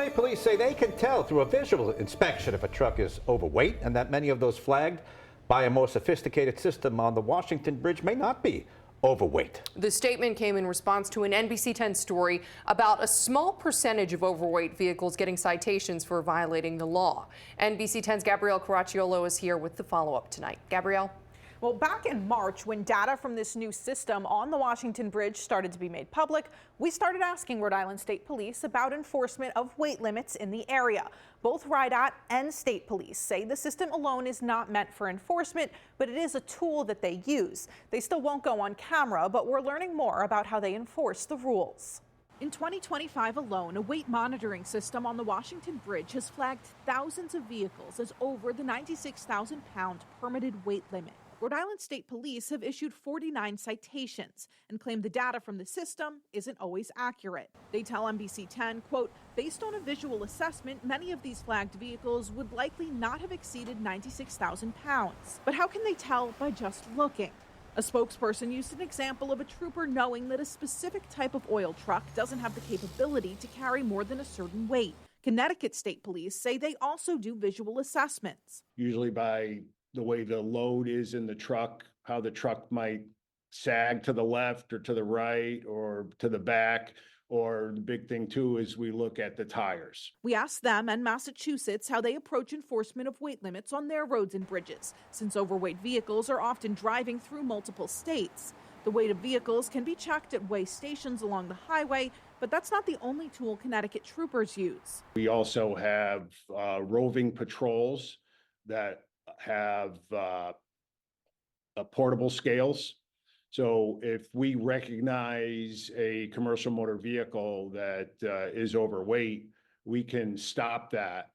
State Police say they can tell through a visual inspection if a truck is overweight, and that many of those flagged by a more sophisticated system on the Washington Bridge may not be overweight. The statement came in response to an NBC 10 story about a small percentage of overweight vehicles getting citations for violating the law. NBC 10's Gabrielle Caracciolo is here with the follow-up tonight. Gabrielle? Well, back in March, when data from this new system on the Washington Bridge started to be made public, we started asking Rhode Island State Police about enforcement of weight limits in the area. Both RIDOT and State Police say the system alone is not meant for enforcement, but it is a tool that they use. They still won't go on camera, but we're learning more about how they enforce the rules. In 2025 alone, a weight monitoring system on the Washington Bridge has flagged thousands of vehicles as over the 96,000-pound permitted weight limit. Rhode Island State Police have issued 49 citations and claim the data from the system isn't always accurate. They tell NBC 10, quote, based on a visual assessment, many of these flagged vehicles would likely not have exceeded 96,000 pounds. But how can they tell by just looking? A spokesperson used an example of a trooper knowing that a specific type of oil truck doesn't have the capability to carry more than a certain weight. Connecticut State Police say they also do visual assessments. Usually by the way the load is in the truck, how the truck might sag to the left or to the right or to the back. Or the big thing too is we look at the tires. We asked them and Massachusetts how they approach enforcement of weight limits on their roads and bridges, since overweight vehicles are often driving through multiple states. The weight of vehicles can be checked at weigh stations along the highway, but that's not the only tool Connecticut troopers use. We also have roving patrols that have portable scales. So if we recognize a commercial motor vehicle that is overweight, we can stop that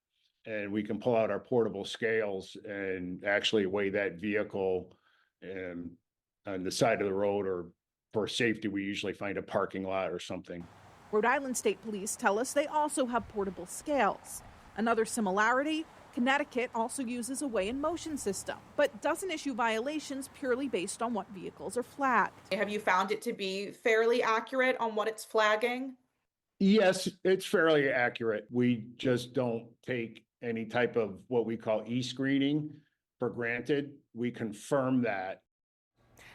and we can pull out our portable scales and actually weigh that vehicle on the side of the road, or for safety, we usually find a parking lot or something. Rhode Island State Police tell us they also have portable scales. Another similarity, Connecticut also uses a weigh in motion system, but doesn't issue violations purely based on what vehicles are flagged. Have you found it to be fairly accurate on what it's flagging? Yes, it's fairly accurate. We just don't take any type of what we call e-screening for granted. We confirm that.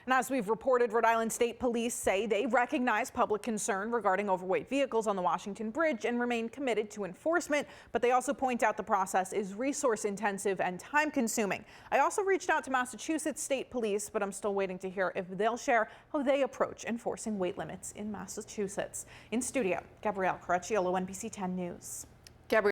And as we've reported, Rhode Island State Police say they recognize public concern regarding overweight vehicles on the Washington Bridge and remain committed to enforcement. But they also point out the process is resource intensive and time consuming. I also reached out to Massachusetts State Police, but I'm still waiting to hear if they'll share how they approach enforcing weight limits in Massachusetts. In studio, Gabrielle Caracciolo, NBC 10 News.